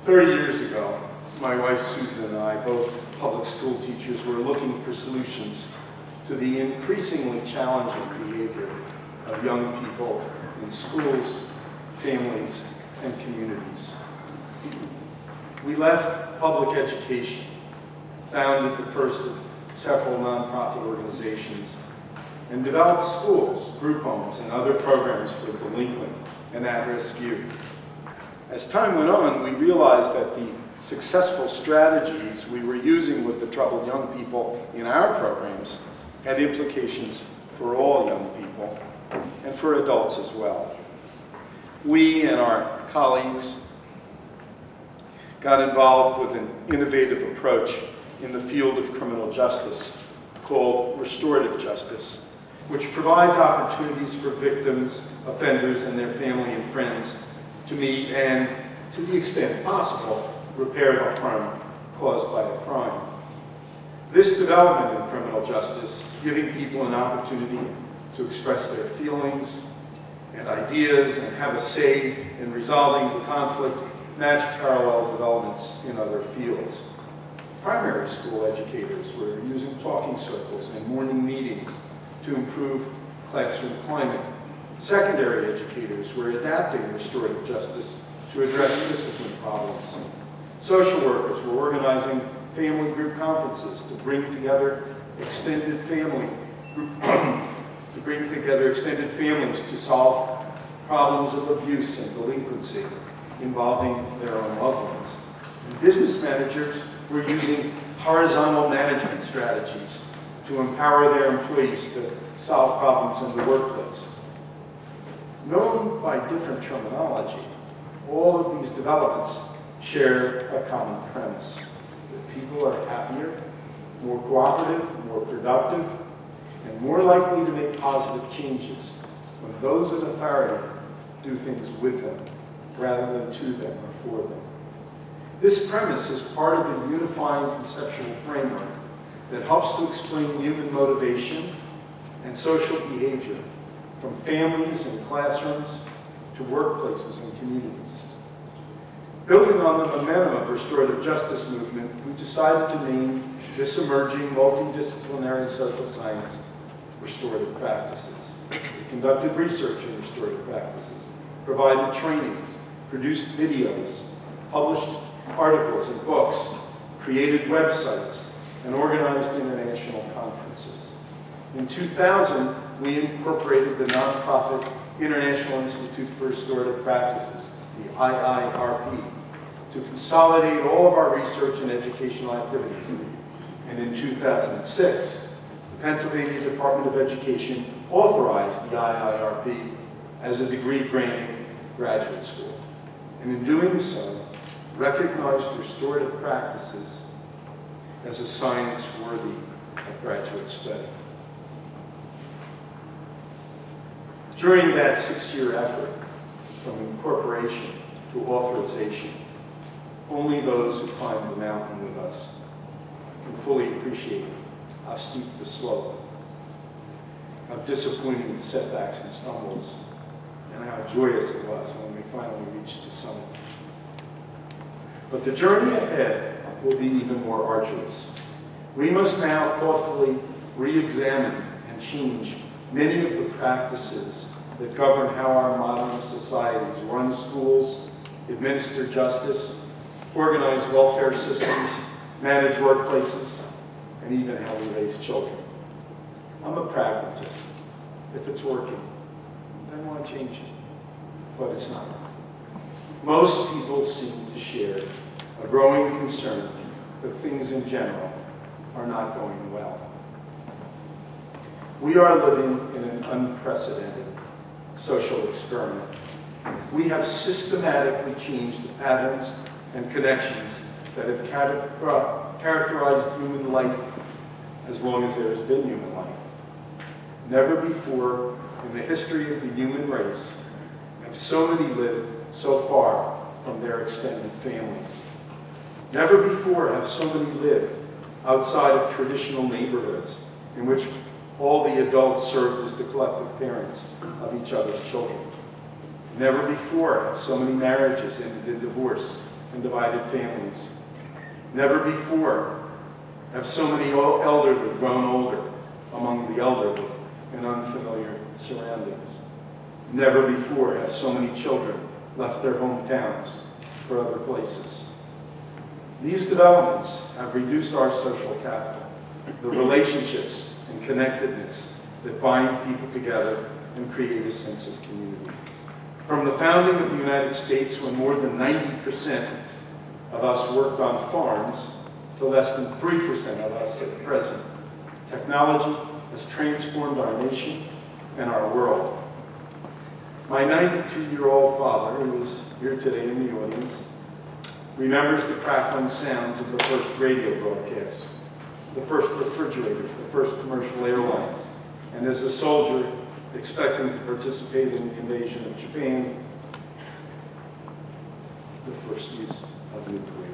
30 years ago, my wife Susan and I, both public school teachers, were looking for solutions to the increasingly challenging behavior of young people in schools, families, and communities. We left public education, founded the first of several nonprofit organizations, and developed schools, group homes, and other programs for delinquent and at-risk youth. As time went on, we realized that the successful strategies we were using with the troubled young people in our programs had implications for all young people and for adults as well. We and our colleagues got involved with an innovative approach in the field of criminal justice called restorative justice, which provides opportunities for victims, offenders, and their family and friends to meet and, to the extent possible, repair the harm caused by a crime. This development in criminal justice, giving people an opportunity to express their feelings and ideas and have a say in resolving the conflict, match parallel developments in other fields. Primary school educators were using talking circles and morning meetings to improve classroom climate. Secondary educators were adapting restorative justice to address discipline problems. Social workers were organizing family group conferences to bring together extended families to solve problems of abuse and delinquency involving their own loved ones. And business managers were using horizontal management strategies to empower their employees to solve problems in the workplace. Known by different terminology, all of these developments share a common premise, that people are happier, more cooperative, more productive, and more likely to make positive changes when those in authority do things with them, rather than to them or for them. This premise is part of a unifying conceptual framework that helps to explain human motivation and social behavior from families and classrooms to workplaces and communities. Building on the momentum of restorative justice movement, we decided to name this emerging multidisciplinary social science restorative practices. We conducted research in restorative practices, provided trainings, produced videos, published articles and books, created websites, and organized international conferences. In 2000, we incorporated the nonprofit International Institute for Restorative Practices, the IIRP, to consolidate all of our research and educational activities. And in 2006, the Pennsylvania Department of Education authorized the IIRP as a degree-granting graduate school. And in doing so, recognized restorative practices as a science worthy of graduate study. During that 6-year effort, from incorporation to authorization, only those who climb the mountain with us can fully appreciate how steep the slope, how disappointing the setbacks and stumbles, and how joyous it was when we finally reached the summit. But the journey ahead will be even more arduous. We must now thoughtfully re-examine and change many of the practices that govern how our modern societies run schools, administer justice, organize welfare systems, manage workplaces, and even how we raise children. I'm a pragmatist. If it's working, I want to change it, but it's not. Most people seem to share a growing concern that things in general are not going well. We are living in an unprecedented social experiment. We have systematically changed the patterns and connections that have characterized human life as long as there has been human life. Never before in the history of the human race have so many lived so far from their extended families. Never before have so many lived outside of traditional neighborhoods in which all the adults served as the collective parents of each other's children. Never before have so many marriages ended in divorce and divided families. Never before have so many elderly grown older among the elderly in unfamiliar surroundings. Never before have so many children left their hometowns for other places. These developments have reduced our social capital, the relationships and connectedness that bind people together and create a sense of community. From the founding of the United States, when more than 90% of us worked on farms, to less than 3% of us at present, technology has transformed our nation and our world. My 92-year-old father, who is here today in the audience, remembers the crackling sounds of the first radio broadcasts, the first refrigerators, the first commercial airlines, and as a soldier expecting to participate in the invasion of Japan, the first use of nuclear